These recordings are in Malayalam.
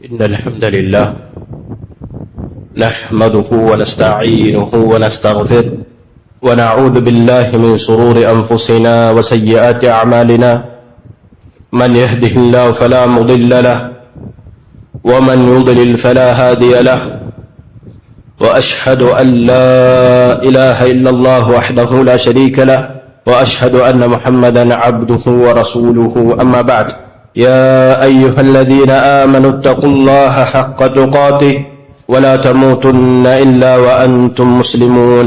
إن الحمد لله نحمده ونستعينه ونستغفره ونعوذ بالله من شرور أنفسنا وسيئات أعمالنا من يهده الله فلا مضل له ومن يضلل فلا هادي له وأشهد أن لا إله إلا الله وحده لا شريك له وأشهد أن محمدا عبده ورسوله أما بعد يا أيها الذين آمنوا اتقوا الله حق تقاته ولا تموتن إلا وأنتم مسلمون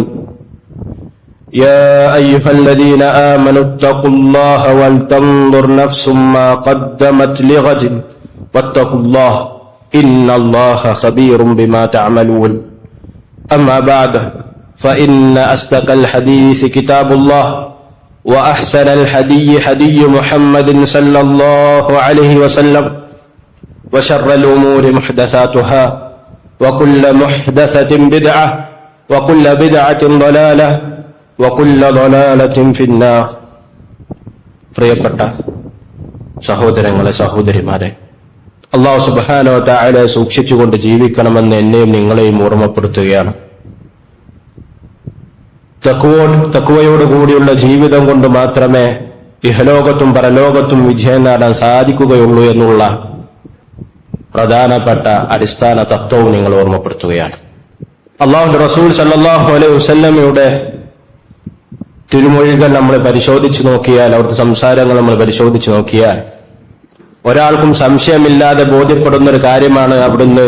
يا أيها الذين آمنوا اتقوا الله ولتنظر نفس ما قدمت لغد واتقوا الله إن الله خبير بما تعملون أما بعد فإن أصدق الحديث كتاب الله وأحسن الحدي حدي محمد صلى الله عليه وسلم وشر الأمور محدثاتها وكل محدثة بدعة وكل بدعة ضلالة وكل ضلالة في النار. പ്രിയപ്പെട്ട സഹോദരങ്ങളെ സഹോദരിമാരെ, അല്ലാഹു സുബ്ഹാനഹു വ തആലയെ സൂക്ഷിച്ചുകൊണ്ട് ജീവിക്കണമെന്ന് എന്നെയും നിങ്ങളെയും ഓർമ്മപ്പെടുത്തുകയാണ്. തഖ്വയോടുകൂടിയുള്ള ജീവിതം കൊണ്ട് മാത്രമേ ഇഹലോകത്തും പരലോകത്തും വിജയം നേടാൻ സാധിക്കുകയുള്ളൂ എന്നുള്ള പ്രധാനപ്പെട്ട അടിസ്ഥാന തത്വവും നിങ്ങൾ ഓർമ്മപ്പെടുത്തുകയാണ്. അല്ലാഹുവിന്റെ റസൂൽ സല്ലല്ലാഹു അലൈഹി വസല്ലമയുടെ തിരുമൊഴികൾ നമ്മൾ പരിശോധിച്ചു നോക്കിയാൽ, അവിടുത്തെ സംസാരങ്ങൾ നമ്മൾ പരിശോധിച്ചു നോക്കിയാൽ ഒരാൾക്കും സംശയമില്ലാതെ ബോധ്യപ്പെടുന്ന ഒരു കാര്യമാണ്, അവിടുന്ന്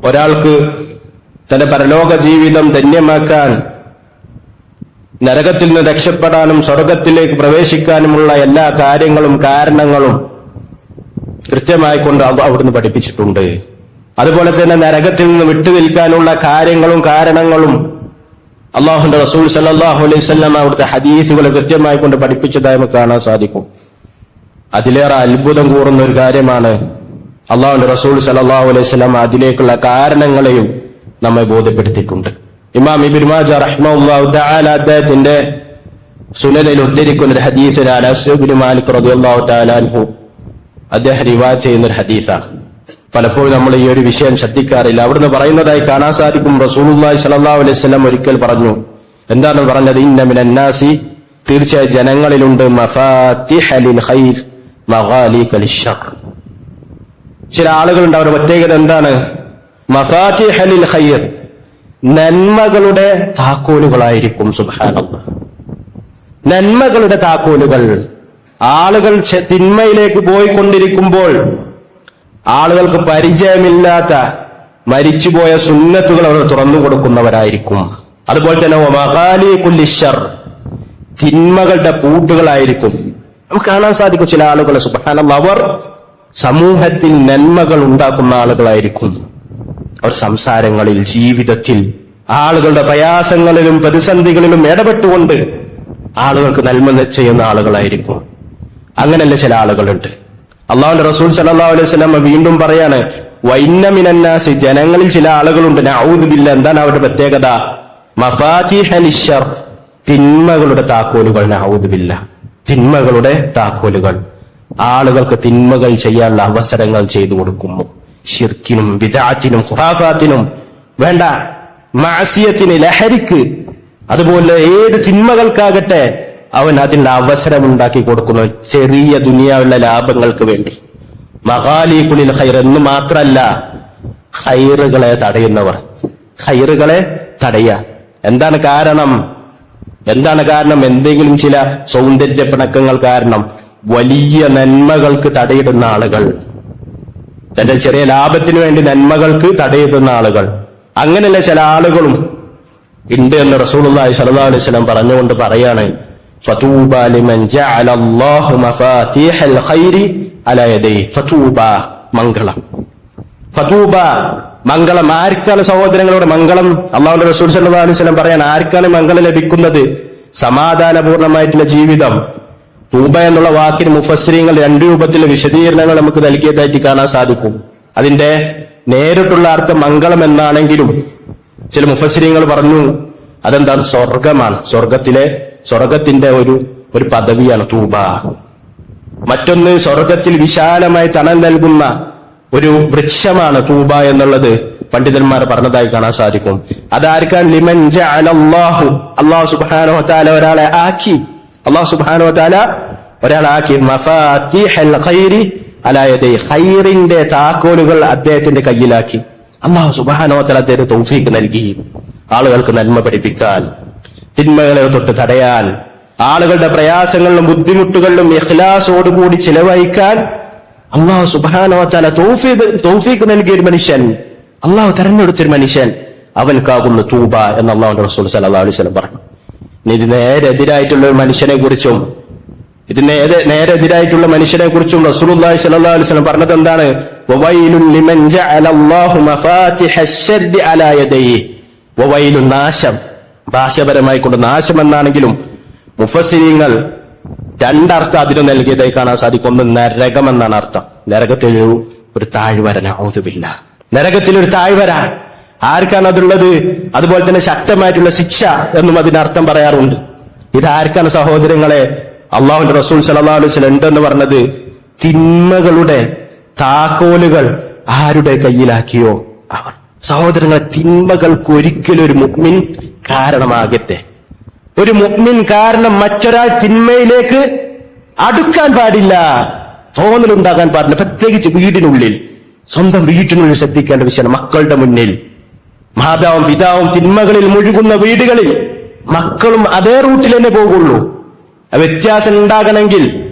ഒരാൾക്ക് തന്റെ പരലോക ജീവിതം ധന്യമാക്കാൻ, നരകത്തിൽ നിന്ന് രക്ഷപ്പെടാനും സ്വർഗത്തിലേക്ക് പ്രവേശിക്കാനുമുള്ള എല്ലാ കാര്യങ്ങളും കാരണങ്ങളും കൃത്യമായിക്കൊണ്ട് അവിടുന്ന് പഠിപ്പിച്ചിട്ടുണ്ട്. അതുപോലെ തന്നെ നരകത്തിൽ നിന്ന് വിട്ടുനിൽക്കാനുള്ള കാര്യങ്ങളും കാരണങ്ങളും അല്ലാഹുവിന്റെ റസൂൽ സല്ലല്ലാഹു അലൈഹി വസല്ലം അവിടുത്തെ ഹദീസുകൾ കൃത്യമായിക്കൊണ്ട് പഠിപ്പിച്ചതായി നമുക്ക് കാണാൻ സാധിക്കും. അതിലേറെ അത്ഭുതം കൂറുന്ന ഒരു കാര്യമാണ്, അല്ലാഹുവിന്റെ റസൂൽ സല്ലല്ലാഹു അലൈഹി വസല്ലം അതിലേക്കുള്ള കാരണങ്ങളെയും നമ്മെ ബോധ്യപ്പെടുത്തിയിട്ടുണ്ട്. ഇമാം ഇബ്നു മാജ റഹിമഹുല്ലാഹു തആല അദ്ദേഹത്തിന്റെ സുനനിൽ ഉദ്ധരിക്കുന്ന ഒരു ഹദീസിൽ അനസ് ഇബ്നു മാലിക് റളിയല്ലാഹു തആല അൻഹു അദ്ദേഹം റിവായത്ത് ചെയ്യുന്ന ഒരു ഹദീസാണ്. പലപ്പോഴും നമ്മൾ ഈ ഒരു വിഷയം ശ്രദ്ധിക്കാറില്ല. അവിടുന്ന് പറയുന്നതായി കാണാൻ സാധിക്കും, റസൂലുള്ളാഹി സ്വല്ലല്ലാഹു അലൈഹി വസല്ലം ഒരിക്കൽ പറഞ്ഞു. എന്താണ് പറഞ്ഞത്? ഇന്ന മിനന്നാസി, തീർച്ചയായും ജനങ്ങളിലുണ്ട്, മഫാത്തിഹ ലിൽ ഖൈർ മഗാലിക ലിശ്ശർ. ചില ആളുകളുണ്ട്, അവരുടെ പ്രത്യേകത എന്താണ്? മഫാത്തിഹ ലിൽ ഖൈർ, നന്മകളുടെ താക്കോലുകളായിരിക്കും. സുബ്ഹാനല്ലാഹ്, നന്മകളുടെ താക്കോലുകൾ. ആളുകൾ തിന്മയിലേക്ക് പോയിക്കൊണ്ടിരിക്കുമ്പോൾ ആളുകൾക്ക് പരിചയമില്ലാത്ത മരിച്ചുപോയ സുന്നത്തുകൾ അവർ തുറന്നു കൊടുക്കുന്നവരായിരിക്കും. അതുപോലെ തന്നെ മഗാലികുൽ ലിശ്ശർ, തിന്മകളുടെ പൂട്ടുകളായിരിക്കും. നമുക്ക് കാണാൻ സാധിക്കും ചില ആളുകളെ, സുബ്ഹാനല്ലാഹ്, അവർ സമൂഹത്തിൽ നന്മകൾ ഉണ്ടാക്കുന്ന ആളുകളായിരിക്കും. അവർ സംസാരങ്ങളിൽ, ജീവിതത്തിൽ ആളുകളുടെ പ്രയാസങ്ങളിലും പ്രതിസന്ധികളിലും ഇടപെട്ടുകൊണ്ട് ആളുകൾക്ക് നന്മ ചെയ്യുന്ന ആളുകളായിരിക്കും. അങ്ങനെയല്ല ചില ആളുകളുണ്ട്. അല്ലാഹുവിന്റെ റസൂൽ സല്ലല്ലാഹു അലൈഹി വസല്ലം വീണ്ടും പറയാണ്, വഇന്ന മിനന്നാസി, ജനങ്ങളിൽ ചില ആളുകളുണ്ട്, നഊദു ബില്ലാഹ്, എന്താണ് അവരുടെ പ്രത്യേകത? മഫാത്തിഹ ലിശ്ശർ, തിന്മകളുടെ താക്കോലുകൾ. നഊദു ബില്ലാഹ്, തിന്മകളുടെ താക്കോലുകൾ. ആളുകൾക്ക് തിന്മകൾ ചെയ്യാനുള്ള അവസരങ്ങൾ ചെയ്തു കൊടുക്കുന്നു. ശിർക്കിനും ബിദ്അത്തിനും ഖുറാഫാത്തിനും, വേണ്ട മഅസിയത്തിന്, ലഹരിക്ക്, അതുപോലെ ഏത് തിന്മകൾക്കാകട്ടെ അവൻ അതിന്റെ അവസരമുണ്ടാക്കി കൊടുക്കുന്നു, ചെറിയ ദുനിയാവുള്ള ലാഭങ്ങൾക്ക് വേണ്ടി. മഗാലികുൽ ഖൈർ എന്ന് മാത്രല്ല, ഖൈറുകളെ തടയുന്നവർ. ഖൈറുകളെ തടയുക. എന്താണ് കാരണം? എന്തെങ്കിലും ചില സൗന്ദര്യ പിണക്കങ്ങൾ കാരണം വലിയ നന്മകൾക്ക് തടയിടുന്ന ആളുകൾ, തന്റെ ചെറിയ ലാഭത്തിന് വേണ്ടി നന്മകൾക്ക് തടയിടുന്ന ആളുകൾ. അങ്ങനെയുള്ള ചില ആളുകളും ഉണ്ട് എന്ന് റസൂലുള്ളാഹി സ്വല്ലല്ലാഹു അലൈഹി വസല്ലം പറഞ്ഞുകൊണ്ട് പറയാണ്, ഫതൂബ ലിമൻ ജഅല അല്ലാഹു മഫാത്തിഹൽ ഖൈരി അലാ യദൈഹി. ഫതൂബ, മംഗളം. ഫതൂബ, മംഗളം. ആർക്കാണ് സഹോദരങ്ങളോട് മംഗളം? അല്ലാഹുവിന്റെ റസൂൽ സ്വല്ലല്ലാഹു അലൈഹി വസല്ലം പറയാണ്, ആർക്കാണ് മംഗളം ലഭിക്കുന്നത്? സമാധാനപൂർണമായിട്ടുള്ള ജീവിതം. തൂബ എന്നുള്ള വാക്കിന് മുഫസ്സിരീങ്ങൾ രണ്ട് രൂപത്തിലെ വിശദീകരണങ്ങൾ നമുക്ക് നൽകിയതായിട്ട് കാണാൻ സാധിക്കും. അതിന്റെ നേരിട്ടുള്ള അർത്ഥം മംഗളം എന്നാണെങ്കിലും ചില മുഫസ്സിരീങ്ങൾ പറഞ്ഞു മറ്റൊന്ന് സ്വർഗത്തിൽ വിശാലമായി തണൽ നൽകുന്ന ഒരു വൃക്ഷമാണ് തൂബ എന്നുള്ളത് പണ്ഡിതന്മാർ പറഞ്ഞതായി കാണാൻ സാധിക്കും. അതാർക്കാൻ ലിമൻ ജഅലല്ലാഹു, അല്ലാഹു സുബ്ഹാനഹു വ തആല ഒരാളെ ആക്കി, അല്ലാഹു സുബ്ഹാനഹു വ തആല ഒരാളെ ആക്കി മഫാത്തിഹൽ ഖൈരി അലാ യദൈ, ഖൈറിന്റെ താക്കോലുകൾ അദ്ദേഹത്തിന്റെ കയ്യിലാക്കി. അല്ലാഹു സുബ്ഹാനഹു വ തആല അദ്ദേഹത്തിന് തൗഫീഖ് നൽകി ആളുകൾക്ക് നന്മ പഠിപ്പിക്കാൻ, തിന്മകളെ തൊട്ട് തടയാൻ, ആളുകളുടെ പ്രയാസങ്ങളിലും ബുദ്ധിമുട്ടുകളിലും ഇഖ്ലാസോടുകൂടി ചിലവഴിക്കാൻ അല്ലാഹു സുബ്ഹാനഹു വ തആല തൗഫീഖ് നൽകിയ ഒരു മനുഷ്യൻ, അല്ലാഹു തെരഞ്ഞെടുത്തൊരു മനുഷ്യൻ, അവൻക്കാകുന്നു തൂബ എന്ന് അല്ലാഹുവിന്റെ റസൂൽ സല്ലല്ലാഹു അലൈഹി വസല്ലം പറഞ്ഞു. ഇത് നേരെ എതിരായിട്ടുള്ള ഒരു മനുഷ്യനെ കുറിച്ചും നേരെ എതിരായിട്ടുള്ള മനുഷ്യനെ കുറിച്ചും റസൂലുള്ളാഹി സ്വല്ലല്ലാഹു അലൈഹി വസല്ലം പറഞ്ഞത് എന്താണ്? വവൈലുൻ ലിമൻ ജഅലല്ലാഹു മഫാത്തിഹശ്ശർരി അലാ യദൈഹി. വവൈലുൻ, നാശം, ഭാഷപരമായി കൊണ്ട് നാശം എന്നാണെങ്കിലും മുഫസ്സിരീങ്ങൾ രണ്ടർത്ഥം അതിന് നൽകിയതായി കാണാൻ സാധിക്കും. ഒന്ന് നരകം എന്നാണ് അർത്ഥം. നരകത്തിൽ ഒരു താഴ്വര, നഊദുബില്ല, നരകത്തിലൊരു താഴ്വര. ആർക്കാണ് അതുള്ളത്? അതുപോലെ തന്നെ ശക്തമായിട്ടുള്ള ശിക്ഷ എന്നും അതിനർത്ഥം പറയാറുണ്ട്. ഇതാർക്കാണ് സഹോദരങ്ങളെ? അള്ളാഹുവിന്റെ റസൂൽ സല്ലല്ലാഹു അലൈഹി വസല്ലം ഉണ്ടെന്ന് പറഞ്ഞത് തിന്മകളുടെ താക്കോലുകൾ ആരുടെ കയ്യിലാക്കിയോ അവർ. സഹോദരങ്ങളെ, തിന്മകൾക്ക് ഒരിക്കലും ഒരു മുഅ്മിൻ കാരണമാകട്ടെ. ഒരു മുഅ്മിൻ കാരണം മറ്റൊരാൾ തിന്മയിലേക്ക് അടുക്കാൻ പാടില്ല, തോന്നലുണ്ടാകാൻ പാടില്ല. പ്രത്യേകിച്ച് വീടിനുള്ളിൽ, സ്വന്തം വീട്ടിനുള്ളിൽ ശ്രദ്ധിക്കേണ്ട വിഷയമാണ്. മക്കളുടെ മുന്നിൽ മാതാവും പിതാവും തിന്മകളിൽ മുഴുകുന്ന വീടുകളിൽ മക്കളും അതേ റൂട്ടിൽ തന്നെ പോകുള്ളൂ. വ്യത്യാസം ഉണ്ടാകണമെങ്കിൽ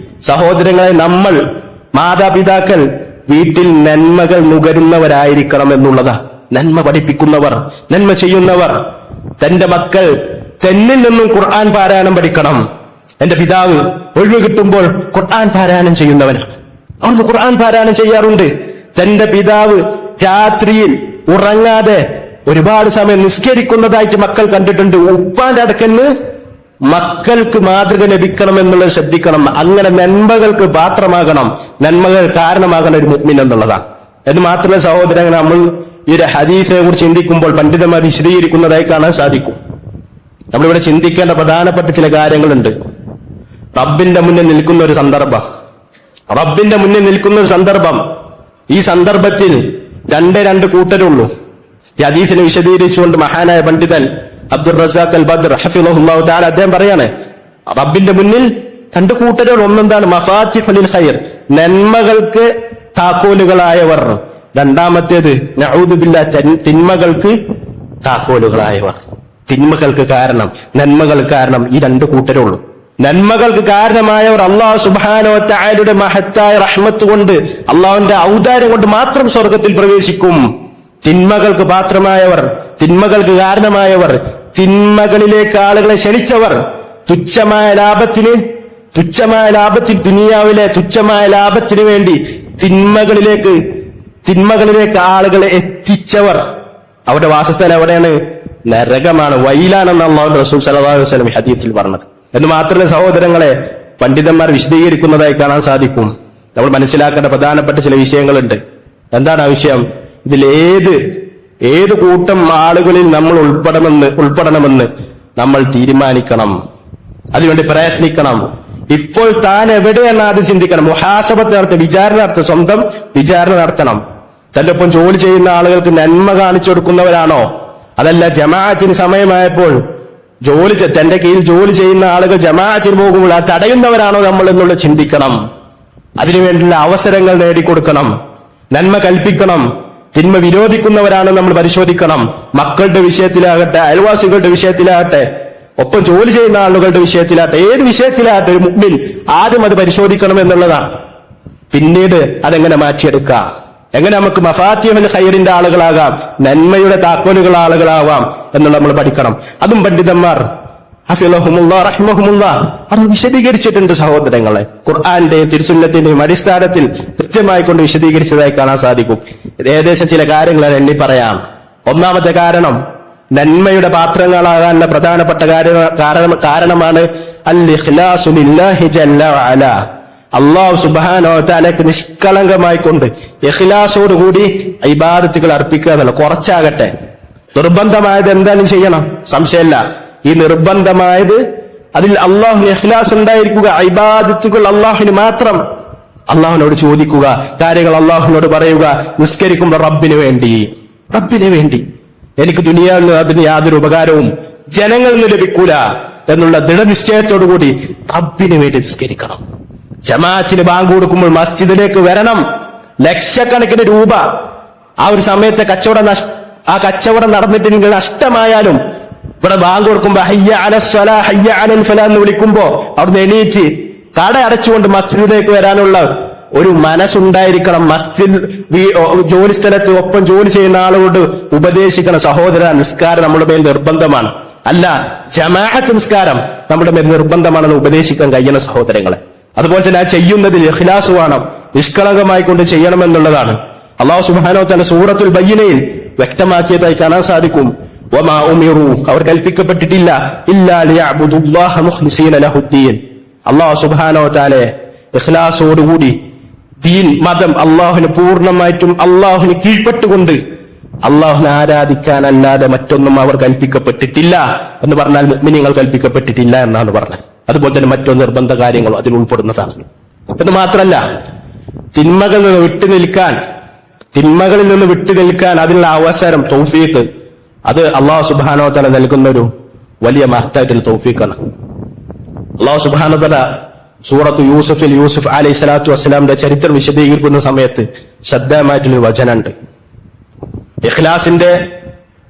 സഹോദരങ്ങളെ, നമ്മൾ മാതാപിതാക്കൾ വീട്ടിൽ നന്മകൾ നുകരുന്നവരായിരിക്കണം എന്നുള്ളതാ. നന്മ പഠിപ്പിക്കുന്നവർ, നന്മ ചെയ്യുന്നവർ. തന്റെ മക്കൾ തന്നിൽ നിന്നും ഖുർആൻ പാരായണം പഠിക്കണം. എന്റെ പിതാവ് ഒഴിവ് കിട്ടുമ്പോൾ ഖുർആൻ പാരായണം ചെയ്യുന്നവനാണ്. അവിടുന്ന് ഖുർആൻ പാരായണം ചെയ്യാറുണ്ട്. തന്റെ പിതാവ് രാത്രിയിൽ ഉറങ്ങാതെ ഒരുപാട് സമയം നിസ്കരിക്കുന്നതായിട്ട് മക്കൾ കണ്ടിട്ടുണ്ട്. ഉപ്പാന്റെ അടുക്കന്ന് മക്കൾക്ക് മാതൃക ലഭിക്കണം എന്നുള്ളത് ശ്രദ്ധിക്കണം. അങ്ങനെ നന്മകൾക്ക് പാത്രമാകണം, നന്മകൾ കാരണമാകണം ഒരു മുഅ്മിൻ എന്നുള്ളതാണ്. എന്ന് മാത്രമല്ല സഹോദരങ്ങൾ, നമ്മൾ ഈ ഒരു ഹദീസിനെ കുറിച്ച് ചിന്തിക്കുമ്പോൾ പണ്ഡിതന്മാർ വിശദീകരിക്കുന്നതായി കാണാൻ സാധിക്കും. നമ്മളിവിടെ ചിന്തിക്കേണ്ട പ്രധാനപ്പെട്ട ചില കാര്യങ്ങളുണ്ട്. റബ്ബിന്റെ മുന്നിൽ നിൽക്കുന്ന ഒരു സന്ദർഭം, റബ്ബിന്റെ മുന്നിൽ നിൽക്കുന്ന ഒരു സന്ദർഭം. ഈ സന്ദർഭത്തിൽ രണ്ട് കൂട്ടരുള്ളൂ. ഈ ഹദീസിനെ വിശദീകരിച്ചുകൊണ്ട് മഹാനായ പണ്ഡിതൻ അബ്ദുർ റസാഖ് അൽ ബദ്ർ ഹഫിളഹുല്ലാഹു തആല അദ്ദേഹം പറയാണ്, റബ്ബിന്റെ മുന്നിൽ രണ്ട് കൂട്ടരുകൾ. ഒന്നെന്താണ്? മഫാത്തിഹുൽ ഖൈർ, നന്മകൾക്ക് താക്കോലുകളായവർ. രണ്ടാമത്തേത് നഊദു ബില്ലാഹ്, തിന്മകൾക്ക് താക്കോലുകളായവർ. തിന്മകൾക്ക് കാരണം, നന്മകൾ കാരണം ഈ രണ്ട് കൂട്ടരുള്ളൂ. നന്മകൾക്ക് കാരണമായവർ അല്ലാഹു സുബ്ഹാനഹു വ തആലയുടെ മഹത്തായ റഹ്മത്ത് കൊണ്ട്, അല്ലാഹുവിന്റെ ഔദാര്യം കൊണ്ട് മാത്രം സ്വർഗത്തിൽ പ്രവേശിക്കും. തിന്മകൾക്ക് പാത്രമായവർ, തിന്മകൾക്ക് കാരണമായവർ, തിന്മകളിലേക്ക് ആളുകളെ ക്ഷണിച്ചവർ, തുച്ഛമായ ലാഭത്തിന് ദുനിയാവിലെ തുച്ഛമായ ലാഭത്തിന് വേണ്ടി തിന്മകളിലേക്ക് ആളുകളെ എത്തിച്ചവർ, അവരുടെ വാസസ്ഥലം എവിടെയാണ്? നരകമാണ്, വൈലാണെന്ന് അല്ലാഹുവിന്റെ റസൂൽ സല്ലല്ലാഹു അലൈഹി വസല്ലം ഹദീസിൽ പറഞ്ഞത്. എന്ന് മാത്രമല്ല സഹോദരങ്ങളെ, പണ്ഡിതന്മാർ വിശദീകരിക്കുന്നതായി കാണാൻ സാധിക്കും. നമ്മൾ മനസ്സിലാക്കേണ്ട പ്രധാനപ്പെട്ട ചില വിഷയങ്ങളുണ്ട്. എന്താണ് ആ വിഷയം? ഇതിൽ ഏത് കൂട്ടം ആളുകളിൽ നമ്മൾ ഉൾപ്പെടണമെന്ന് നമ്മൾ തീരുമാനിക്കണം, അതിനുവേണ്ടി പ്രയത്നിക്കണം. ഇപ്പോൾ താൻ എവിടെയാണ് ആദ്യം ചിന്തിക്കണം. മുഹാസബത്ത് നടത്തുക, വിചാരണ നടത്തുക, സ്വന്തം വിചാരണ നടത്തണം. തന്റെ ഒപ്പം ജോലി ചെയ്യുന്ന ആളുകൾക്ക് നന്മ കാണിച്ചു കൊടുക്കുന്നവരാണോ, അതല്ല ജമാഅത്തിന് സമയമായപ്പോൾ തന്റെ കീഴിൽ ജോലി ചെയ്യുന്ന ആളുകൾ ജമാഅത്തിന് പോകുമ്പോൾ അത് തടയുന്നവരാണോ നമ്മൾ എന്നുള്ളത് ചിന്തിക്കണം. അതിനുവേണ്ടിയുള്ള അവസരങ്ങൾ നേടിക്കൊടുക്കണം, നന്മ കൽപ്പിക്കണം. തിന്മ വിരോധിക്കുന്നവരാണ് നമ്മൾ പരിശോധിക്കണം. മക്കളുടെ വിഷയത്തിലാകട്ടെ, അയൽവാസികളുടെ വിഷയത്തിലാകട്ടെ, ഒപ്പം ജോലി ചെയ്യുന്ന ആളുകളുടെ വിഷയത്തിലാകട്ടെ, ഏത് വിഷയത്തിലാകട്ടെ ഒരു മുഅ്മിൻ ആദ്യം അത് പരിശോധിക്കണം എന്നുള്ളതാണ്. പിന്നീട് അതെങ്ങനെ മാറ്റിയെടുക്കാം, എങ്ങനെ നമുക്ക് മഫാത്തിഹുൽ ഖൈറിന്റെ ആളുകളാകാം, നന്മയുടെ താക്കോലുകൾ ആളുകളാവാം എന്നുള്ള നമ്മൾ പഠിക്കണം. അതും പണ്ഡിതന്മാർ ഹഫിളഹുമുല്ലാഹ് റഹിമഹുമുല്ലാഹ് അത് വിശദീകരിച്ചിട്ടുണ്ട് സഹോദരങ്ങളെ. ഖുർആന്റെയും തിരുസുന്നത്തിന്റെയും അടിസ്ഥാനത്തിൽ കൃത്യമായി കൊണ്ട് വിശദീകരിച്ചതായി കാണാൻ സാധിക്കും. ഏകദേശം ചില കാര്യങ്ങൾ എണ്ണി പറയാം. ഒന്നാമത്തെ കാരണം, നന്മയുടെ പാത്രങ്ങളാകാനുള്ള പ്രധാനപ്പെട്ട കാരണമാണ് അൽ ഇഖ്ലാസു ലില്ലാഹി ജല്ല വഅല. അല്ലാഹു സുബ്ഹാനഹു വ തആലക്ക് നിഷ്കളങ്കമായി കൊണ്ട് ഇഖ്ലാസോടുകൂടി ഇബാദത്തുകൾ അർപ്പിക്കുക എന്നല്ല. കുറച്ചാകട്ടെ, നിർബന്ധമായത് എന്തായാലും ചെയ്യണം, സംശയമില്ല. ഈ നിർബന്ധമായത് അതിൽ അല്ലാഹുവിന് ഇഖ്ലാസ് ഉണ്ടായിരിക്കുക, ഇബാദത്തുകൾ അല്ലാഹുവിന് മാത്രം അള്ളാഹുവിനോട് ചോദിക്കുക, കാര്യങ്ങൾ അള്ളാഹുവിനോട് പറയുക. നിസ്കരിക്കുമ്പോൾ റബ്ബിന് വേണ്ടി എനിക്ക് ദുനിയാവിൽ അതിന് യാതൊരു ഉപകാരവും ജനങ്ങളിൽ നിന്ന് ലഭിക്കൂല എന്നുള്ള ദൃഢനിശ്ചയത്തോടുകൂടി റബ്ബിന് വേണ്ടി നിസ്കരിക്കണം. ജമാഅത്തിന് ബാങ്ക് കൊടുക്കുമ്പോൾ മസ്ജിദിലേക്ക് വരണം. ലക്ഷക്കണക്കിന് രൂപ ആ ഒരു സമയത്തെ കച്ചവടം നടന്നിട്ടുണ്ടെങ്കിൽ നഷ്ടമായാലും ഇവിടെ ബാങ്ക് കൊടുക്കുമ്പോ ഹയ്യ അലസ്സലാ ഹയ്യ അലൽ ഫലാ എന്ന് വിളിക്കുമ്പോ അവിടുന്ന് എണീറ്റ് കട അടച്ചുകൊണ്ട് മസ്ജിദിലേക്ക് വരാനുള്ള ഒരു മനസ്സുണ്ടായിരിക്കണം. മസ്ജിദ് ജോലി സ്ഥലത്ത് ഒപ്പം ജോലി ചെയ്യുന്ന ആളോട് ഉപദേശിക്കണം, സഹോദര നിസ്കാരം നമ്മുടെ മേൽ നിർബന്ധമാണ്, അല്ല ജമാഅത്ത് നിസ്കാരം നമ്മുടെ മേൽ നിർബന്ധമാണെന്ന് ഉപദേശിക്കാൻ കഴിയണം സഹോദരങ്ങളെ. അതുപോലെ തന്നെ ആ ചെയ്യുന്നതിൽ ഇഖ്ലാസ് വേണം, നിഷ്കളങ്കമായി കൊണ്ട് ചെയ്യണമെന്നുള്ളതാണ്. അല്ലാഹു സുബ്ഹാനഹു വ തആല സൂറത്തുൽ ബയ്യിനയിൽ വ്യക്തമാക്കിയതായി കാണാൻ സാധിക്കും. വമാ ഉമിറു, അവർ കൽപ്പിക്കപ്പെട്ടിട്ടില്ല ഇല്ലാ ലിയഅ്ബുദുല്ലാഹ മുഖ്ലിസീന ലഹുദ്ദീൻ, അല്ലാഹു സുബ്ഹാനഹു വ തആല ഇഖ്ലാസോടുകൂടി ദീൻ മതം അള്ളാഹുവിന് പൂർണ്ണമായിട്ടും അള്ളാഹുവിന് കീഴ്പ്പെട്ടുകൊണ്ട് അള്ളാഹുവിനെ ആരാധിക്കാനല്ലാതെ മറ്റൊന്നും അവർ കൽപ്പിക്കപ്പെട്ടിട്ടില്ല എന്ന് പറഞ്ഞാൽ മുഅ്മിനീങ്ങൾ കൽപ്പിക്കപ്പെട്ടിട്ടില്ല എന്നാണ് പറഞ്ഞത്. അതുപോലെ തന്നെ മറ്റു നിർബന്ധ കാര്യങ്ങളും അതിൽ ഉൾപ്പെടുന്നതാണ്. എന്ന് മാത്രമല്ല, തിന്മകളിൽ നിന്ന് വിട്ടു നിൽക്കാൻ അതിനുള്ള അവസരം, തൗഫീഖ്, അത് അള്ളാഹു സുബ്ഹാനഹു വ തആല നൽകുന്ന ഒരു വലിയ മഹത്തായിട്ടുള്ള തൗഫീഖാണ്. അള്ളാഹു സുബ്ഹാനഹു വ തആല സൂറത്ത് യൂസുഫ് അലൈഹി സ്വലാത്തു വസ്സലാമിന്റെ ചരിത്രം വിശദീകരിക്കുന്ന സമയത്ത് ശ്രദ്ധേയമായിട്ടുള്ളൊരു വചനമുണ്ട്. ഇഖ്ലാസിന്റെ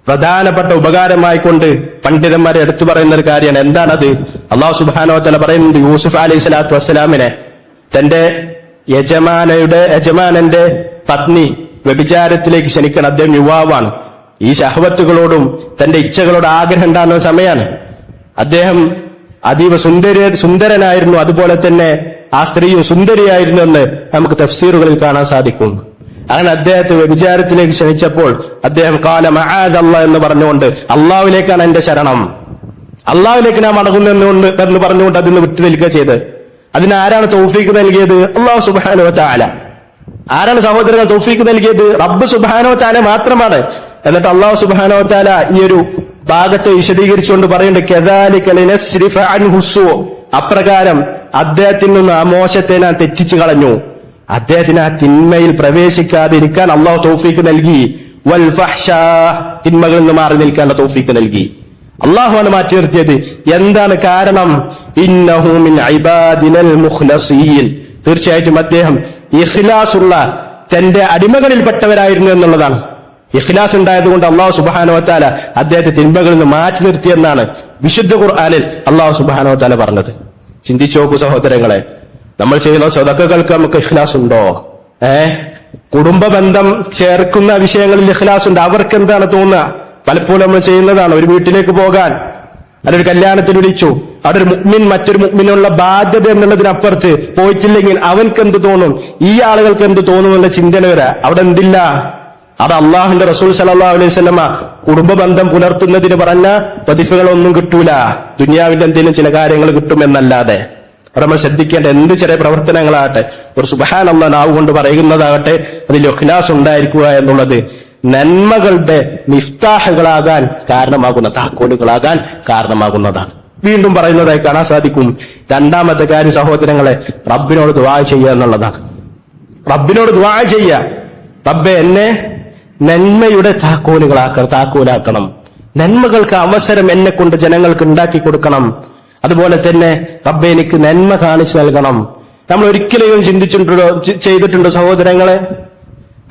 പ്രധാനപ്പെട്ട ഉപകാരമായിക്കൊണ്ട് പണ്ഡിതന്മാരെ എടുത്തു പറയുന്ന ഒരു കാര്യമാണ്. എന്താണത്? അല്ലാഹു സുബ്ഹാനഹു വ തആല പറയുന്നുണ്ട്, യൂസുഫ് അലൈഹി സ്വലാത്തു വസ്സലാമിനെ തന്റെ യജമാനന്റെ പത്നി വ്യഭിചാരത്തിലേക്ക് ക്ഷണിക്കണം. അദ്ദേഹം യുവാവാണ്. ഈ ശഹവത്തുകളോടും തന്റെ ഇച്ഛകളോട് ആഗ്രഹം ഉണ്ടാകുന്ന സമയമാണ്. അദ്ദേഹം അതീവ സുന്ദരനായിരുന്നു, അതുപോലെ തന്നെ ആ സ്ത്രീയും സുന്ദരിയായിരുന്നു എന്ന് നമുക്ക് തഫ്സീറുകളിൽ കാണാൻ സാധിക്കും. അങ്ങനെ അദ്ദേഹത്തെ വ്യഭിചാരത്തിലേക്ക് ക്ഷണിച്ചപ്പോൾ അദ്ദേഹം ഖാല മഅാദല്ലാഹ് എന്ന് പറഞ്ഞുകൊണ്ട് അള്ളാഹുവിലേക്കാണ് എന്റെ ശരണം, അള്ളാഹുവിലേക്ക് ഞാൻ മടങ്ങുന്നെന്ന് പറഞ്ഞുകൊണ്ട് അതിന് വിട്ടു നിൽക്കുക ചെയ്ത്. അതിനാരാണ് തൗഫീഖ് നൽകിയത്? അല്ലാഹു സുബ്ഹാനഹു വ തആല. ആരാണ് സഹോദരങ്ങൾ തൗഫീഖ് നൽകിയത്? റബ്ബ് സുബ്ഹാനഹു വ തആല മാത്രമാണ്. എന്നിട്ട് അല്ലാഹു സുബ്ഹാനഹു വ തആല ഈ ഒരു ഭാഗത്തെ വിശദീകരിച്ചുകൊണ്ട് പറയുന്നുണ്ട്, കദാലിക ലിനസ്രിഫ അൻഹു സൂ, അപ്രകാരം അദ്ദേഹത്തിൽ നിന്ന് ആ മോശത്തെ ഞാൻ തെറ്റിച്ചു കളഞ്ഞു, അദ്ദേഹത്തിന് ആ തിന്മയിൽ പ്രവേശിക്കാതിരിക്കാൻ അല്ലാഹു തൗഫീഖ് നൽകി. വൽ ഫഹ്ശാ, തിന്മകളിൽ നിന്ന് മാറി നിൽക്കാനുള്ള തൗഫീഖ് നൽകി. അല്ലാഹുവാണ് മാറ്റി നിർത്തിയത്. എന്താണ് കാരണം? ഇന്നഹു മിൻ ഇബാദിനൽ മുഖ്ലസീൻ, തീർച്ചയായിട്ടും അദ്ദേഹം ഇഖ്ലാസുള്ള തന്റെ അടിമകളിൽപ്പെട്ടവരായിരുന്നു എന്നുള്ളതാണ്. ഇഖ്ലാസ് ഉണ്ടായതുകൊണ്ട് അല്ലാഹു സുബ്ഹാനഹു വ തആല അദ്ദേഹത്തെ തിന്മകളിൽ നിന്ന് മാറ്റി നിർത്തിയെന്നാണ് വിശുദ്ധ ഖുർആനിൽ അല്ലാഹു സുബ്ഹാനഹു വ തആല പറഞ്ഞത്. ചിന്തിച്ചു നോക്കൂ സഹോദരങ്ങളെ, നമ്മൾ ചെയ്യുന്ന സദഖകൾക്ക് നമുക്ക് ഇഖ്ലാസ് ഉണ്ടോ? കുടുംബ ബന്ധം ചേർക്കുന്ന വിഷയങ്ങളിൽ ഇഖ്ലാസ് ഉണ്ട്. അവർക്ക് എന്താണ് തോന്നുക? പലപ്പോഴും നമ്മൾ ചെയ്യുന്നതാണ്. ഒരു വീട്ടിലേക്ക് പോകാൻ, അതൊരു കല്യാണത്തിന് വിളിച്ചു, അവിടെ ഒരു മുഅ്മിൻ മറ്റൊരു മുഅ്മിനുള്ള ബാധ്യത എന്നുള്ളതിനപ്പുറത്ത് പോയിട്ടില്ലെങ്കിൽ അവൻക്ക് എന്ത് തോന്നും, ഈ ആളുകൾക്ക് എന്ത് തോന്നും എന്നുള്ള ചിന്തന വരാ. അവിടെ എന്തില്ല? അത് അള്ളാഹുവിന്റെ റസൂൽ സല്ലല്ലാഹു അലൈഹി വസല്ലമ കുടുംബ ബന്ധം പുലർത്തുന്നതിന് പറഞ്ഞ പ്രതിഫലങ്ങളൊന്നും കിട്ടൂല, ദുനിയാവിന്റെ എന്തെങ്കിലും ചില കാര്യങ്ങൾ കിട്ടുമെന്നല്ലാതെ. നമ്മൾ ശ്രദ്ധിക്കേണ്ട എന്ത് ചെറിയ പ്രവർത്തനങ്ങളാകട്ടെ, ഒരു സുബ്ഹാനല്ലാഹ് നാവ് കൊണ്ട് പറയുന്നതാകട്ടെ, അതിൽ ഇഖ്ലാസ് ഉണ്ടായിരിക്കുക എന്നുള്ളത് നന്മകളുടെ മിഫ്താഹുകളാകാൻ കാരണമാകുന്ന, താക്കോലുകളാകാൻ കാരണമാകുന്നതാണ്. വീണ്ടും പറയുന്നതായി കാണാൻ സാധിക്കും. രണ്ടാമത്തെ കാര്യം സഹോദരങ്ങളെ, റബ്ബിനോട് ദുആ ചെയ്യുക എന്നുള്ളതാണ്. റബ്ബിനോട് ദുആ ചെയ്യുക, റബ്ബേ എന്നെ നന്മയുടെ താക്കോലാക്കണം, നന്മകൾക്ക് അവസരം എന്നെ കൊണ്ട് ജനങ്ങൾക്ക് ഉണ്ടാക്കി കൊടുക്കണം. അതുപോലെ തന്നെ റബ്ബേ എനിക്ക് നന്മ കാണിച്ചു നൽകണം. നമ്മൾ ഒരിക്കലും ചെയ്തിട്ടുണ്ടോ സഹോദരങ്ങളെ?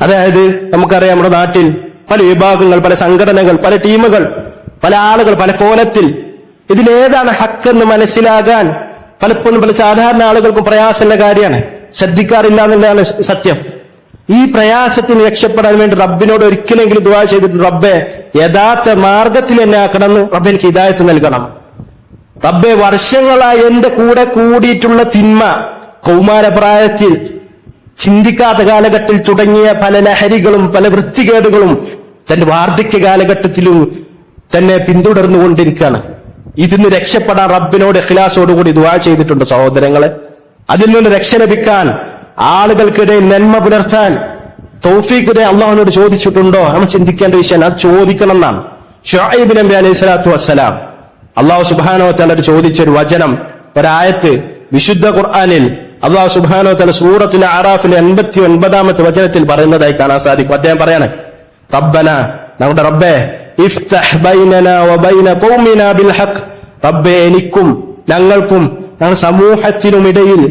അതായത് നമുക്കറിയാം, നമ്മുടെ നാട്ടിൽ പല വിഭാഗങ്ങൾ, പല സംഘടനകൾ, പല ടീമുകൾ, പല ആളുകൾ, പല കോലത്തിൽ. ഇതിലേതാണ് ഹക്കെന്ന് മനസ്സിലാകാൻ പലപ്പോഴും പല സാധാരണ ആളുകൾക്കും പ്രയാസമുള്ള കാര്യമാണ്, ശ്രദ്ധിക്കാറില്ല എന്നുള്ളതാണ് സത്യം. ഈ പ്രയാസത്തിന് രക്ഷപ്പെടാൻ വേണ്ടി റബ്ബിനോട് ഒരിക്കലെങ്കിലും ദുആ ചെയ്തിട്ടുണ്ട്, റബ്ബെ യഥാർത്ഥ മാർഗത്തിൽ എന്നെ ആക്കണമെന്ന്, റബ്ബെ എനിക്ക് ഹിദായത്ത് നൽകണം. റബ്ബെ വർഷങ്ങളായി എന്റെ കൂടെ കൂടിയിട്ടുള്ള തിന്മ, കൗമാരപ്രായത്തിൽ ചിന്തിക്കാത്ത കാലഘട്ടത്തിൽ തുടങ്ങിയ പല ലഹരികളും പല വൃത്തികേടുകളും തന്റെ വാർദ്ധക്യ കാലഘട്ടത്തിലും തന്നെ പിന്തുടർന്നുകൊണ്ടിരിക്കുകയാണ്. ഇതിന് രക്ഷപ്പെടാൻ റബ്ബിനോട് ഇഖ്ലാസോടുകൂടി ദുആ ചെയ്തിട്ടുണ്ട് സഹോദരങ്ങളെ. അതിൽ നിന്ന് രക്ഷ ലഭിക്കാൻ, ആളുകൾക്കിടയിൽ നന്മ പുലർത്താൻ തൗഫീഖ് അള്ളാഹുവിനോട് ചോദിച്ചിട്ടുണ്ടോ? നമ്മൾ ചിന്തിക്കേണ്ട വിഷയം, അത് ചോദിക്കണം എന്നാണ്. ശുഐബ് നബി അലൈഹി സ്വലാത്തു വസ്സലാം അള്ളാഹു സുബ്ഹാനഹു വ തആല ചോദിച്ചൊരു വചനം, ഒരായത്ത് വിശുദ്ധ ഖുർആനിൽ അല്ലാഹു സുബ്ഹാനഹു വ തആല സൂറത്തുൽ അറാഫിലെ 89-ാമത്തെ വചനത്തിൽ പറയുന്നതായി കാണാൻ സാധിക്കും. അദ്ദേഹം പറയാണ്, റബ്ബന, നമ്മുടെ റബ്ബേ, ഇഫ്തഹ് ബൈനനാ വബൈന ഖൗമിനാ ബിൽ ഹഖ്, റബ്ബേ എനിക്കും ഞങ്ങൾക്കും ഞങ്ങളുടെ സമൂഹത്തിനുമിടയിൽ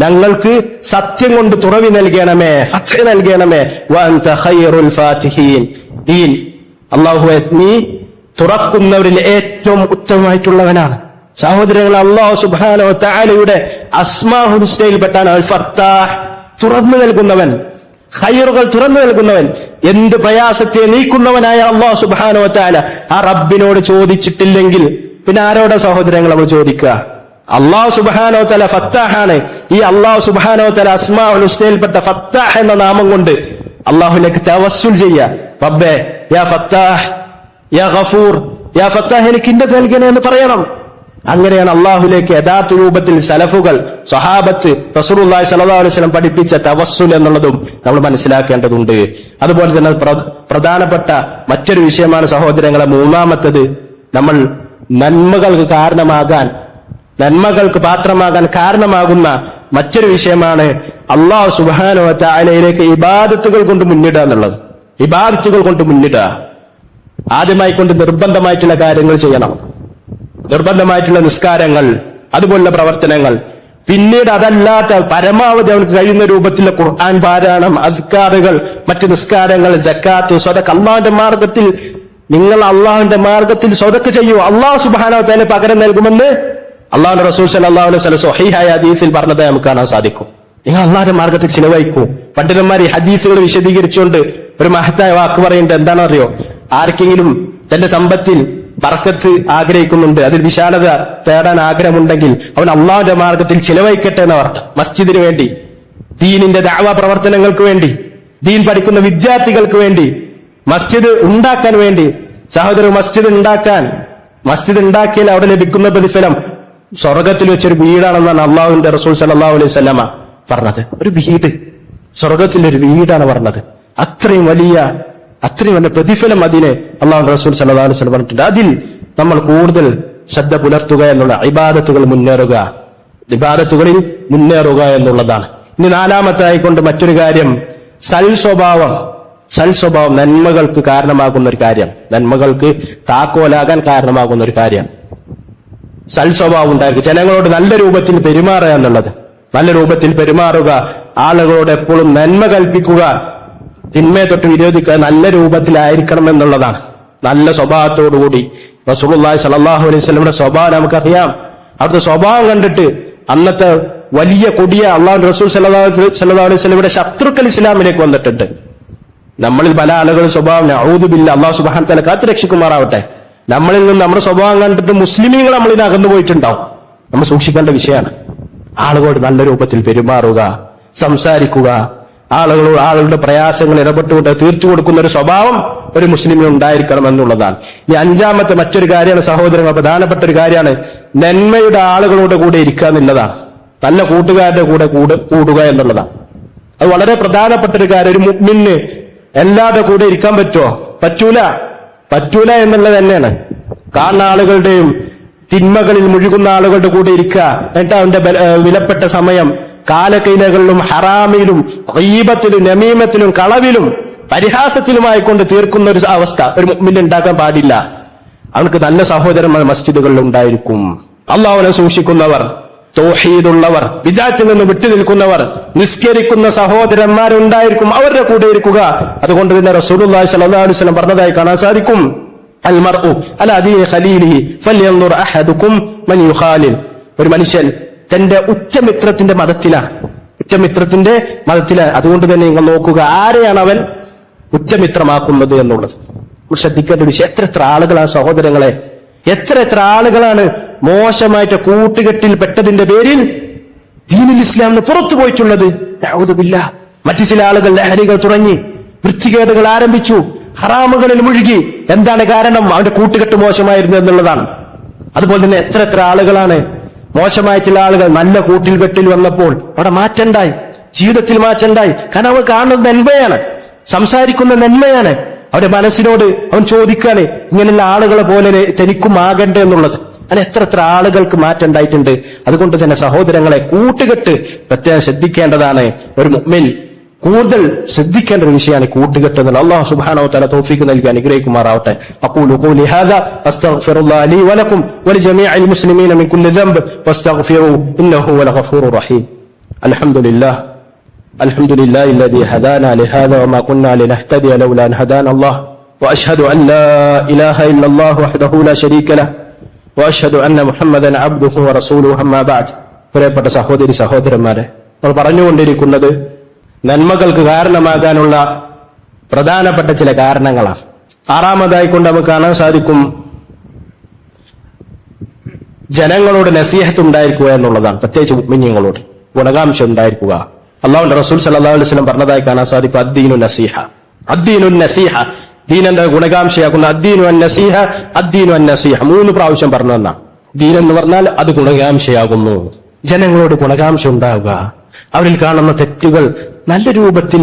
ഞങ്ങൾക്ക് സത്യം കൊണ്ട് തുറവി നൽകണമേ, ഫത്ഹ് നൽകണമേ. വഅൻത ഖൈറുൽ ഫാതിഹീൻ, ദീൻ അല്ലാഹുവേ നീ തുറക്കുന്നവരിൽ ഏറ്റവും ഉത്തമമായിട്ടുള്ളവനാണ്. സഹോദരങ്ങൾ, അല്ലാഹു സുബ്ഹാനഹു വ തആലയുടെ അസ്മാഉൽ ഹുസ്നയിൽപ്പെട്ടാണ് അൽ ഫത്താഹ്, തുറന്നു നൽകുന്നവൻ, ഖൈറുകൾ തുറന്നു നൽകുന്നവൻ, എന്ത് പ്രയാസത്തെ നീക്കുന്നവനായ അല്ലാഹു സുബ്ഹാനഹു വ തആല. ആ റബ്ബിനോട് ചോദിച്ചിട്ടില്ലെങ്കിൽ പിന്നെ ആരോടാ സഹോദരങ്ങൾ നമ്മൾ ചോദിക്കുക? അല്ലാഹു സുബ്ഹാനഹു വ തആല ഫത്താഹാണ്. ഈ അല്ലാഹു സുബ്ഹാനഹു വ തആല അസ്മാഉൽ ഹുസ്നയിൽപ്പെട്ട ഫത്താഹ് എന്ന നാമം കൊണ്ട് അല്ലാഹുവിലേക്ക് തവസ്സുൽ ചെയ്യുക. റബ്ബേ യാ ഫത്താഹ്, യാ ഗഫൂർ, യാ ഫത്താഹ് എനിക്ക് ഇന്നത് നൽകണേ എന്ന് പറയണം. അങ്ങനെയാണ് അള്ളാഹുലേക്ക് യഥാർത്ഥ രൂപത്തിൽ സലഫുകൾ, സ്വഹാബത്ത്, റസൂലുള്ളാഹി സ്വല്ലല്ലാഹു അലൈഹി വസല്ലം പഠിപ്പിച്ച തവസ്സുൽ എന്നുള്ളതും നമ്മൾ മനസ്സിലാക്കേണ്ടതുണ്ട്. അതുപോലെ തന്നെ പ്രധാനപ്പെട്ട മറ്റൊരു വിഷയമാണ് സഹോദരങ്ങളെ, മൂന്നാമത്തത്, നമ്മൾ നന്മകൾക്ക് പാത്രമാകാൻ കാരണമാകുന്ന മറ്റൊരു വിഷയമാണ് അല്ലാഹു സുബ്ഹാനഹു വ തആലയിലേക്ക് ഇബാദത്തുകൾ കൊണ്ട് മുന്നിടുക എന്നുള്ളത്. ഇബാദത്തുകൾ കൊണ്ട് മുന്നിടുക, ആദ്യമായി കൊണ്ട് നിർബന്ധമായിട്ടുള്ള കാര്യങ്ങൾ ചെയ്യണം, നിർബന്ധമായിട്ടുള്ള നിസ്കാരങ്ങൾ, അതുപോലുള്ള പ്രവർത്തനങ്ങൾ. പിന്നീട് അതല്ലാത്ത പരമാവധി അവർക്ക് കഴിയുന്ന രൂപത്തിലുള്ള ഖുർആൻ പാരായണം, അസ്കാറുകൾ, മറ്റ് നിസ്കാരങ്ങൾ, സക്കാത്ത്, സ്വതക്ക. അള്ളാഹുവിന്റെ മാർഗത്തിൽ നിങ്ങൾ അള്ളാഹുവിന്റെ മാർഗത്തിൽ സ്വതക്ക ചെയ്യൂ, അള്ളാഹു സുബ്ഹാനഹു വ തആല പകരം നൽകുമെന്ന് അള്ളാഹുവിന്റെ റസൂൽ സല്ലല്ലാഹു അലൈഹി വസല്ലം സ്വഹീഹായ ഹദീസിൽ പറഞ്ഞതായി നമുക്ക് കാണാൻ സാധിക്കും. നിങ്ങൾ അള്ളാഹുവിന്റെ മാർഗത്തിൽ ചിലവഴിക്കൂ. പണ്ഡിതന്മാർ ഈ ഹദീസുകൾ വിശദീകരിച്ചുകൊണ്ട് ഒരു മഹത്തായ വാക്ക് പറയുന്നത് എന്താണെന്നറിയോ? ആർക്കെങ്കിലും തന്റെ സമ്പത്തിൽ ബർക്കത്ത് ആഗ്രഹിക്കുന്നുണ്ട്, അതിൽ വിശാലത തേടാൻ ആഗ്രഹമുണ്ടെങ്കിൽ അവൻ അള്ളാഹുവിന്റെ മാർഗത്തിൽ ചിലവഴിക്കട്ടെ എന്ന വാർത്ത. മസ്ജിദിന് വേണ്ടി, ദീനിന്റെ ദഅവ പ്രവർത്തനങ്ങൾക്ക് വേണ്ടി, ദീൻ പഠിക്കുന്ന വിദ്യാർത്ഥികൾക്ക് വേണ്ടി, മസ്ജിദ് ഉണ്ടാക്കാൻ വേണ്ടി. സഹോദരൻ, മസ്ജിദ് ഉണ്ടാക്കിയാൽ അവിടെ ലഭിക്കുന്ന പ്രതിഫലം സ്വർഗത്തിൽ വെച്ചൊരു വീടാണെന്നാണ് അള്ളാഹുവിന്റെ റസൂൽ സല്ലല്ലാഹു അലൈഹി വസല്ലമ പറഞ്ഞത്. ഒരു വീട്, സ്വർഗത്തിലൊരു വീടാണ് പറഞ്ഞത്. അത്രയും വലിയ പ്രതിഫലം അതിന് അള്ളാഹു റസൂൽ സല്ലല്ലാഹു അലൈഹി വസല്ലം പറഞ്ഞിട്ടുണ്ട്. അതിൽ നമ്മൾ കൂടുതൽ ശ്രദ്ധ പുലർത്തുക എന്നുള്ള ഇബാദത്തുകളിൽ മുന്നേറുക എന്നുള്ളതാണ്. ഇനി നാലാമത്തായിക്കൊണ്ട് മറ്റൊരു കാര്യം, സൽസ്വഭാവം നന്മകൾക്ക് കാരണമാകുന്ന ഒരു കാര്യം, നന്മകൾക്ക് താക്കോലാകാൻ കാരണമാകുന്ന ഒരു കാര്യം. സൽസ്വഭാവം ഉണ്ടായിരിക്കും, ജനങ്ങളോട് നല്ല രൂപത്തിൽ പെരുമാറുക എന്നുള്ളത്. നല്ല രൂപത്തിൽ പെരുമാറുക, ആളുകളോട് എപ്പോഴും നന്മ കൽപ്പിക്കുക, തിന്മയെ തൊട്ട് വിരോധിക്കുക, നല്ല രൂപത്തിലായിരിക്കണം എന്നുള്ളതാണ്. നല്ല സ്വഭാവത്തോടുകൂടി റസൂലുള്ളാഹി സ്വല്ലല്ലാഹു അലൈഹി വസല്ലമയുടെ സ്വഭാവം നമുക്കറിയാം. അവിടുത്തെ സ്വഭാവം കണ്ടിട്ട് അന്നത്തെ വലിയ കൊടിയ അള്ളാഹു റസൂൽ സല്ലല്ലാഹു അലൈഹി വസല്ലമയുടെ ശത്രുക്കൾ ഇസ്ലാമിലേക്ക് വന്നിട്ടുണ്ട്. നമ്മളിൽ പല ആളുകളും സ്വഭാവം നഊദു ബില്ലാഹ്, അല്ലാഹു സുബ്ഹാനഹു വ തആല കാത്തുരക്ഷിക്കുമാറാവട്ടെ, നമ്മളിൽ നിന്ന് നമ്മുടെ സ്വഭാവം കണ്ടിട്ട് മുസ്ലിമീങ്ങൾ നമ്മളിൽ അകന്നു പോയിട്ടുണ്ടാവും. നമ്മൾ സൂക്ഷിക്കേണ്ട വിഷയമാണ്. ആളുകളോട് നല്ല രൂപത്തിൽ പെരുമാറുക, സംസാരിക്കുക, ആളുകളുടെ പ്രയാസങ്ങൾ ഇടപെട്ടുകൊണ്ട് തീർത്തു കൊടുക്കുന്ന ഒരു സ്വഭാവം ഒരു മുസ്ലിമിന് ഉണ്ടായിരിക്കണം എന്നുള്ളതാണ്. ഇനി അഞ്ചാമത്തെ മറ്റൊരു കാര്യമാണ് സഹോദരങ്ങൾ, പ്രധാനപ്പെട്ട ഒരു കാര്യമാണ് നന്മയുടെ ആളുകളുടെ കൂടെ ഇരിക്കുക എന്നുള്ളതാണ്. നല്ല കൂട്ടുകാരുടെ കൂടെ കൂടുക എന്നുള്ളതാണ്. അത് വളരെ പ്രധാനപ്പെട്ട ഒരു കാര്യം. ഒരു മുഅ്മിന് എല്ലാവരുടെ കൂടെ ഇരിക്കാൻ പറ്റൂല എന്നുള്ളത് തന്നെയാണ്. കാണുന്ന ആളുകളുടെയും തിന്മകളിൽ മുഴുകുന്ന ആളുകളുടെ കൂടെ ഇരിക്കുക, എന്നിട്ട് അവന്റെ വിലപ്പെട്ട സമയം കാലക്കൈലകളിലും ഹറാമിലും ഗീബത്തിലും നമീമത്തിലും കളവിലും പരിഹാസത്തിലുമായിക്കൊണ്ട് തീർക്കുന്ന ഒരു അവസ്ഥ ഒരു മുഅ്മിന് ഉണ്ടാക്കാൻ പാടില്ല. അവർക്ക് നല്ല സഹോദരന്മാർ മസ്ജിദുകളിൽ ഉണ്ടായിരിക്കും. അല്ലാഹുവിനെ സൂക്ഷിക്കുന്നവർ, തൗഹീദുള്ളവർ, ബിദ്അത്തിൽ നിന്ന് വിട്ടുനിൽക്കുന്നവർ, നിസ്കരിക്കുന്ന സഹോദരന്മാരുണ്ടായിരിക്കും, അവരുടെ കൂടെ ഇരിക്കുക. അതുകൊണ്ട് തന്നെ റസൂലുള്ളാഹി സ്വല്ലല്ലാഹു അലൈഹി വസല്ലം പറഞ്ഞതായി കാണാൻ സാധിക്കും, അൽ മർഉ അലാ ദീനി ഖലീലിഹി ഫൽയൻദുർ അഹദുക്കും മൻ യുഖാലിൽ. ഒരു മനുഷ്യൻ തന്റെ ഉറ്റമിത്രത്തിന്റെ മതത്തിലാണ്. അതുകൊണ്ട് തന്നെ നിങ്ങൾ നോക്കുക, ആരെയാണ് അവൻ ഉറ്റമിത്രമാക്കുന്നത് എന്നുള്ളത് ശ്രദ്ധിക്കേണ്ട വിഷയം. എത്ര ആളുകളാണ് സഹോദരങ്ങളെ, എത്ര ആളുകളാണ് മോശമായിട്ട് കൂട്ടുകെട്ടിൽ പെട്ടതിന്റെ പേരിൽ ദീനുൽ ഇസ്ലാമിന് പുറത്തു പോയിട്ടുള്ളത്. നഊദു ബില്ലാഹ്. മറ്റു ചില ആളുകൾ ലഹരികൾ തുടങ്ങി വൃത്തികേടുകൾ ആരംഭിച്ചു, ഹറാമുകളിൽ മുഴുകി. എന്താണ് കാരണം? അവന്റെ കൂട്ടുകെട്ട് മോശമായിരുന്നു എന്നുള്ളതാണ്. അതുപോലെ തന്നെ എത്ര ആളുകളാണ് മോശമായ ചില ആളുകൾ നല്ല കൂട്ടിൽകെട്ടിൽ വന്നപ്പോൾ അവിടെ മാറ്റണ്ടായി, ജീവിതത്തിൽ മാറ്റണ്ടായി. കാരണം അവൻ കാണുന്നത് നന്മയാണ്, സംസാരിക്കുന്ന നന്മയാണ്. അവന്റെ മനസ്സിനോട് അവൻ ചോദിക്കാണ്, ഇങ്ങനെയുള്ള ആളുകളെ പോലെ തനിക്കും ആകണ്ടേ എന്നുള്ളത്. അങ്ങനെ എത്ര ആളുകൾക്ക് മാറ്റം ഉണ്ടായിട്ടുണ്ട്. അതുകൊണ്ട് തന്നെ സഹോദരങ്ങളെ, കൂട്ടുകെട്ട് പ്രത്യേകം ശ്രദ്ധിക്കേണ്ടതാണ്. ഒരു മുഅ്മിൻ കൂടുതൽ ശ്രദ്ധിക്കേണ്ട ഒരു വിഷയമാണ് കൂട്ടുകെട്ട് എന്നുള്ളത്. അല്ലാഹു സുബ്ഹാനഹു വ തആല തൗഫീഖ് നൽകി അനുഗ്രഹിക്കുമാറാവട്ടെ. അഖൂലു ഖൗലി ഹാദാ അസ്തഗ്ഫിറുല്ലാഹ ലീ വലക്കും വലിജമീഇൽ മുസ്ലിമീന മിൻ കുല്ലി ദംബ് ഫസ്തഗ്ഫിറൂ ഇന്നഹു ഹുവൽ ഗഫൂറുർ റഹീം. അൽഹംദുലില്ലാഹ് അൽഹംദുലില്ലാഹി അൽദീ ഹദാനാ ലിഹാദാ വമാ കുന്നാ ലിനഹ്തദിയ ലൗലാ അൻ ഹദാന അല്ലാഹ് വഅശ്ഹദു അൻ ലാ ഇലാഹ ഇല്ലല്ലാഹു വഹ്ദഹു ലാ ശരീക ലഹ് വഅശ്ഹദു അന്ന മുഹമ്മദൻ അബ്ദുഹു വറസൂലുഹു അമ്മാ ബഅദ്. പ്രിയപ്പെട്ട സഹോദരി സഹോദരന്മാരെ, നമ്മൾ പറഞ്ഞുകൊണ്ടിരിക്കുന്നത് നന്മകൾക്ക് കാരണമാകാനുള്ള പ്രധാനപ്പെട്ട ചില കാരണങ്ങളാണ്. ആറാമതായിക്കൊണ്ട് നമുക്ക് കാണാൻ സാധിക്കും ജനങ്ങളോട് നസീഹത്ത് ഉണ്ടായിരിക്കുക എന്നുള്ളതാണ്. പ്രത്യേകിച്ച് മുഅ്മിനീങ്ങളോട് ഗുണകാംക്ഷ ഉണ്ടായിരിക്കുക. അല്ലാഹുവിന്റെ റസൂൽ സല്ലല്ലാഹു അലൈഹി വസല്ലം പറഞ്ഞതായി കാണാൻ സാധിക്കും, അദ്ദീനു നസീഹ, അദ്ദീനു നസീഹ, ദീനന്റെ ഗുണകാംക്ഷയാക്കുന്ന അദ്ദീനു അന്നസീഹ, അദ്ദീനു അന്നസീഹ 3 പ്രാവശ്യം പറഞ്ഞു തന്ന ദീൻ എന്ന് പറഞ്ഞാൽ അത് ഗുണകാംക്ഷയാകുന്നു. ജനങ്ങളോട് ഗുണകാംക്ഷ ഉണ്ടാവുക, അവരിൽ കാണുന്ന തെറ്റുകൾ നല്ല രൂപത്തിൽ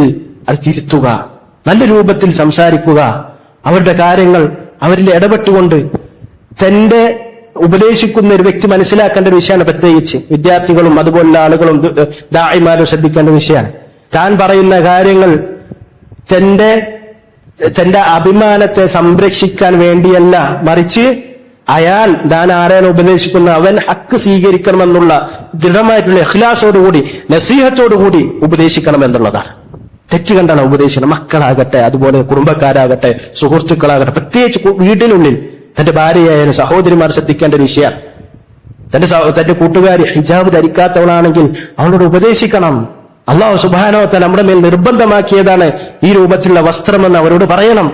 അത് തിരുത്തുക, നല്ല രൂപത്തിൽ സംസാരിക്കുക, അവരുടെ കാര്യങ്ങൾ അവരിൽ ഇടപെട്ടുകൊണ്ട് തന്റെ ഉപദേശിക്കുന്ന ഒരു വ്യക്തി മനസ്സിലാക്കേണ്ട ഒരു വിഷയമാണ്. പ്രത്യേകിച്ച് വിദ്യാർത്ഥികളും അതുപോലുള്ള ആളുകളും ദാഇമാരും ശ്രദ്ധിക്കേണ്ട വിഷയമാണ്. താൻ പറയുന്ന കാര്യങ്ങൾ തന്റെ അഭിമാനത്തെ സംരക്ഷിക്കാൻ വേണ്ടിയല്ല, മറിച്ച് അയാൾ താൻ ആരെയാണ് ഉപദേശിക്കുന്ന അവൻ ഹക്ക് സ്വീകരിക്കണമെന്നുള്ള ദൃഢമായിട്ടുള്ള ഇഖ്ലാസോടുകൂടി നസീഹത്തോടുകൂടി ഉപദേശിക്കണം എന്നുള്ളതാണ്. തെറ്റ് കണ്ടാണ് ഉപദേശിക്കണം. മക്കളാകട്ടെ, അതുപോലെ കുടുംബക്കാരാകട്ടെ, സുഹൃത്തുക്കളാകട്ടെ, പ്രത്യേകിച്ച് വീടിനുള്ളിൽ തന്റെ ഭാര്യയായാലും സഹോദരിമാർ ശ്രദ്ധിക്കേണ്ട ഒരു വിഷയം. തന്റെ കൂട്ടുകാരി ഹിജാബ് ധരിക്കാത്തവളാണെങ്കിൽ അവളോട് ഉപദേശിക്കണം. അല്ലാഹു സുബ്ഹാനഹു വ തആല നമ്മുടെ മേൽ നിർബന്ധമാക്കിയതാണ് ഈ രൂപത്തിലുള്ള വസ്ത്രമെന്ന് അവരോട് പറയണം.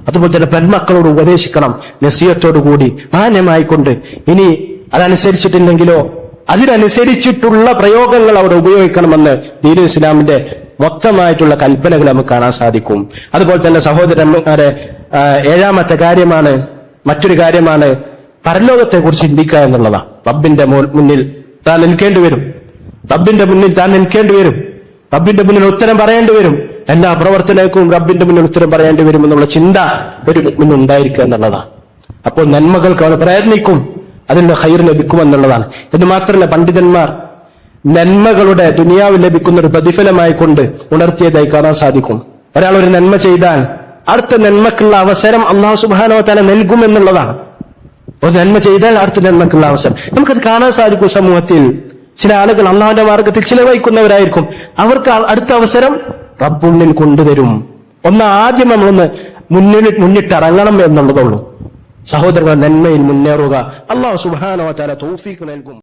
അതുപോലെ തന്നെ പെൺമക്കളോട് ഉപദേശിക്കണം നസീഹത്തോടുകൂടി, മാന്യമായിക്കൊണ്ട്. ഇനി അതനുസരിച്ചിട്ടില്ലെങ്കിലോ അതിനനുസരിച്ചിട്ടുള്ള പ്രയോഗങ്ങൾ അവിടെ ഉപയോഗിക്കണമെന്ന് ദീനുൽ ഇസ്ലാമിന്റെ മൊത്തമായിട്ടുള്ള കൽപ്പനകൾ നമുക്ക് കാണാൻ സാധിക്കും. അതുപോലെ തന്നെ സഹോദരന്മാരെ, മറ്റൊരു കാര്യമാണ് പരലോകത്തെ കുറിച്ച് ചിന്തിക്കുക എന്നുള്ളതാണ്. റബ്ബിന്റെ മുന്നിൽ താൻ നിൽക്കേണ്ടി വരും, റബ്ബിന്റെ മുന്നിൽ ഉത്തരം പറയേണ്ടി വരും. എല്ലാ പ്രവർത്തനങ്ങൾക്കും റബ്ബിന്റെ മുന്നിൽ ഉത്തരം പറയേണ്ടി വരും എന്നുള്ള ചിന്ത ഒരു മുന്നിൽ ഉണ്ടായിരിക്കുക എന്നുള്ളതാണ്. അപ്പോൾ നന്മകൾക്ക് അവൻ പ്രയത്നിക്കും, അതിന്റെ ഖൈർ ലഭിക്കുമെന്നുള്ളതാണ്. ഇത് മാത്രമല്ല, പണ്ഡിതന്മാർ നന്മകളുടെ ദുനിയാവിൽ ലഭിക്കുന്ന ഒരു പ്രതിഫലമായി കൊണ്ട് ഉണർത്തിയതായി കാണാൻ സാധിക്കും. ഒരാൾ ഒരു നന്മ ചെയ്താൽ അടുത്ത നന്മക്കുള്ള അവസരം അല്ലാഹു സുബ്ഹാനഹു വ തആല നൽകുമെന്നുള്ളതാണ്. ഒരു നന്മ ചെയ്താൽ അടുത്ത നന്മക്കുള്ള അവസരം നമുക്കത് കാണാൻ സാധിക്കും. സമൂഹത്തിൽ ചില ആളുകൾ അള്ളാഹുവിന്റെ മാർഗത്തിൽ ചിലവഴിക്കുന്നവരായിരിക്കും, അവർക്ക് അടുത്ത അവസരം റബ്ബുള്ളിൽ കൊണ്ടുവരും. ആദ്യം നമ്മളൊന്ന് മുന്നിട്ടിറങ്ങണം എന്നുള്ളതുള്ളൂ. സഹോദരങ്ങൾ, നന്മയിൽ മുന്നേറുക. അല്ലാഹു സുബ്ഹാനഹു വ തആല തൗഫീഖ് നൽകും.